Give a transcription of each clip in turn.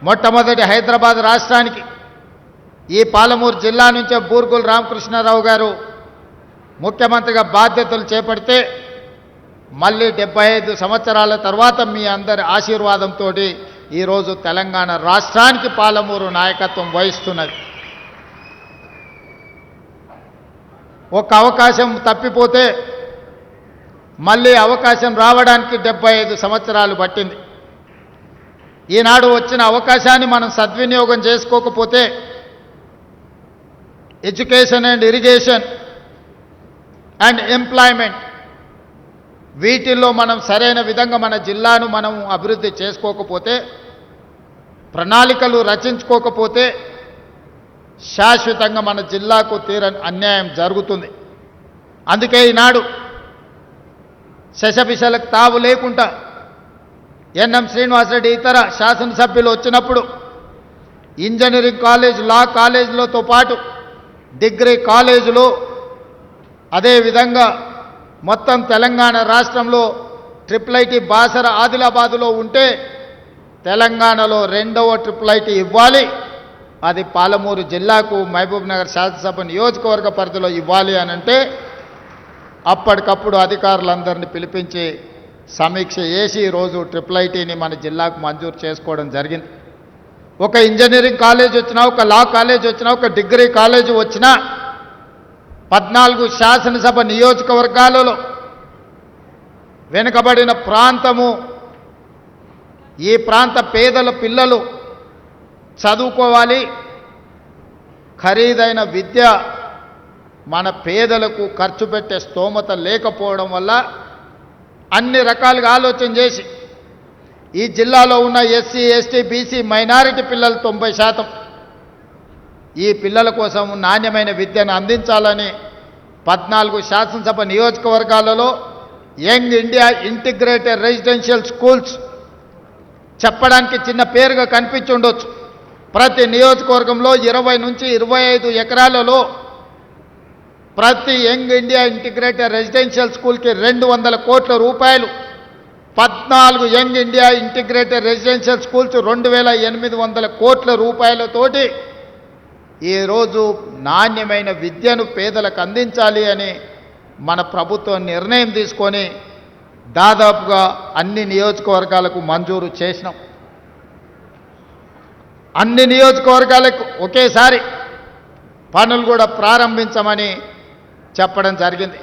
మొట్టమొదటి హైదరాబాద్ రాష్ట్రానికి ఈ పాలమూరు జిల్లా నుంచే బూర్గుల రామకృష్ణారావు గారు ముఖ్యమంత్రిగా బాధ్యతలు చేపడితే మళ్ళీ 75 సంవత్సరాల తర్వాత మీ అందరి ఆశీర్వాదంతో ఈరోజు తెలంగాణ రాష్ట్రానికి పాలమూరు నాయకత్వం వహిస్తున్నది. ఒక అవకాశం తప్పిపోతే మళ్ళీ అవకాశం రావడానికి 75 సంవత్సరాలు పట్టింది. ఈనాడు వచ్చిన అవకాశాన్ని మనం సద్వినియోగం చేసుకోకపోతే education and irrigation and employment వీటిల్లో మనం సరైన విధంగా మన జిల్లాను మనం అభివృద్ధి చేసుకోకపోతే, ప్రణాళికలు రచించుకోకపోతే శాశ్వతంగా మన జిల్లాకు తీరని అన్యాయం జరుగుతుంది. అందుకే ఈనాడు శశపిశలకు తావు లేకుండా ఎన్ఎం శ్రీనివాసరెడ్డి ఇతర శాసనసభ్యులు వచ్చినప్పుడు ఇంజనీరింగ్ కాలేజ్, లా కాలేజీలతో పాటు డిగ్రీ కాలేజీలు, అదేవిధంగా మొత్తం తెలంగాణ రాష్ట్రంలో IIIT బాసర ఆదిలాబాదులో ఉంటే తెలంగాణలో రెండవ IIIT ఇవ్వాలి, అది పాలమూరు జిల్లాకు మహబూబ్ నగర్ శాసనసభ నియోజకవర్గ పరిధిలో ఇవ్వాలి అనంటే అప్పటికప్పుడు అధికారులందరినీ పిలిపించి సమీక్ష చేసి ఈరోజు IIITని మన జిల్లాకు మంజూరు చేసుకోవడం జరిగింది. ఒక ఇంజనీరింగ్ కాలేజ్ వచ్చినా, ఒక లా కాలేజ్ వచ్చినా, ఒక డిగ్రీ కాలేజ్ వచ్చినా 14 శాసనసభ నియోజకవర్గాలలో వెనుకబడిన ప్రాంతము, ఈ ప్రాంత పేదల పిల్లలు చదువుకోవాలి. ఖరీదైన విద్య మన పేదలకు ఖర్చు పెట్టే స్తోమత లేకపోవడం వల్ల అన్ని రకాలుగా ఆలోచన చేసి ఈ జిల్లాలో ఉన్న ఎస్సీ, ఎస్టీ, బీసీ, మైనారిటీ పిల్లలు 90% ఈ పిల్లల కోసం నాణ్యమైన విద్యను అందించాలని 14 శాసనసభ నియోజకవర్గాలలో young India integrated residential schools చెప్పడానికి చిన్న పేరుగా కనిపించి ఉండొచ్చు. ప్రతి నియోజకవర్గంలో 20 నుంచి 25 ఎకరాలలో ప్రతి యంగ్ ఇండియా ఇంటిగ్రేటెడ్ రెసిడెన్షియల్ స్కూల్కి 200 కోట్ల రూపాయలు, 14 young India integrated residential schools 2800 కోట్ల రూపాయలతోటి ఈరోజు నాణ్యమైన విద్యను పేదలకు అందించాలి అని మన ప్రభుత్వం నిర్ణయం తీసుకొని దాదాపుగా అన్ని నియోజకవర్గాలకు మంజూరు చేసినాం. అన్ని నియోజకవర్గాలకు ఒకేసారి పనులు కూడా ప్రారంభించమని చెప్పడం జరిగింది.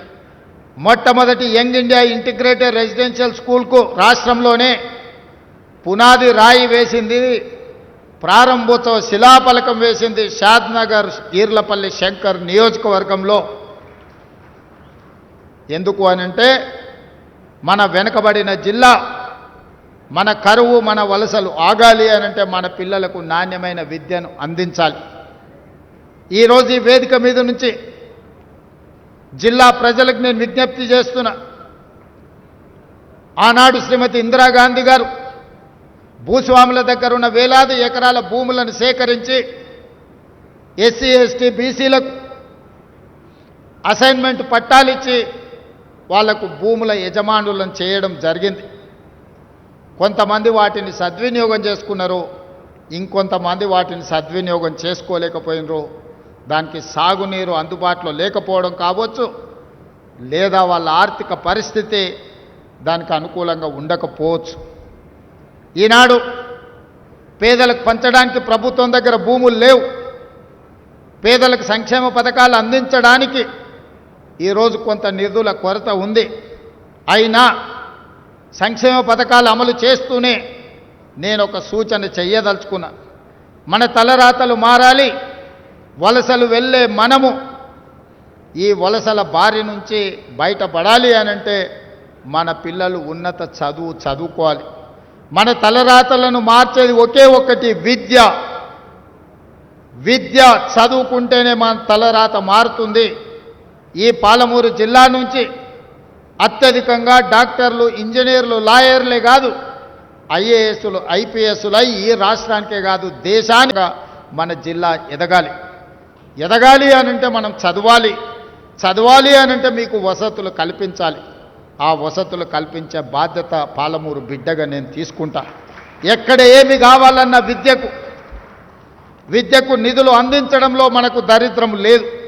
మొట్టమొదటి యంగ్ ఇండియా ఇంటిగ్రేటెడ్ రెసిడెన్షియల్ స్కూల్కు రాష్ట్రంలోనే పునాది రాయి వేసింది, ప్రారంభోత్సవ శిలాఫలకం వేసింది షాద్నగర్ ఈర్లపల్లి శంకర్ నియోజకవర్గంలో. ఎందుకు అనంటే మన వెనుకబడిన జిల్లా, మన కరువు, మన వలసలు ఆగాలి అనంటే మన పిల్లలకు నాణ్యమైన విద్యను అందించాలి. ఈరోజు ఈ వేదిక మీద నుంచి జిల్లా ప్రజలకు నేను విజ్ఞప్తి చేస్తున్నా. ఆనాడు శ్రీమతి ఇందిరాగాంధీ గారు భూస్వాముల దగ్గర ఉన్న వేలాది ఎకరాల భూములను సేకరించి ఎస్సీ, ఎస్టీ, బీసీలకు అసైన్మెంట్ పట్టాలిచ్చి వాళ్లకు భూముల యజమానులను చేయడం జరిగింది. కొంతమంది వాటిని సద్వినియోగం చేసుకున్నారు, ఇంకొంతమంది వాటిని సద్వినియోగం చేసుకోలేకపోయినరు. దానికి సాగునీరు అందుబాటులో లేకపోవడం కావచ్చు, లేదా వాళ్ళ ఆర్థిక పరిస్థితి దానికి అనుకూలంగా ఉండకపోవచ్చు. ఈనాడు పేదలకు పంచడానికి ప్రభుత్వం దగ్గర భూములు లేవు. పేదలకు సంక్షేమ పథకాలు అందించడానికి ఈరోజు కొంత నిధుల కొరత ఉంది. అయినా సంక్షేమ పథకాలు అమలు చేస్తూనే నేను ఒక సూచన చెయ్యదలుచుకున్నా. మన తలరాతలు మారాలి. వలసలు వెళ్ళే మనము ఈ వలసల బారి నుంచి బయటపడాలి అనంటే మన పిల్లలు ఉన్నత చదువుకోవాలి. మన తలరాతలను మార్చేది ఒకే ఒక్కటి విద్య. విద్య చదువుకుంటేనే మన తలరాత మారుతుంది. ఈ పాలమూరు జిల్లా నుంచి అత్యధికంగా డాక్టర్లు, ఇంజనీర్లు, లాయర్లే కాదు ఐఏఎస్లు, ఐపీఎస్లు ఈ రాష్ట్రానికే కాదు దేశానికి మన జిల్లా ఎదగాలి. ఎదగాలి అనంటే మనం చదవాలి. చదవాలి అనంటే మీకు వసతులు కల్పించాలి. ఆ వసతులు కల్పించే బాధ్యత పాలమూరు బిడ్డగా నేను తీసుకుంటా. ఎక్కడ ఏమి కావాలన్న విద్యకు నిధులు అందించడంలో మనకు దరిద్రం లేదు.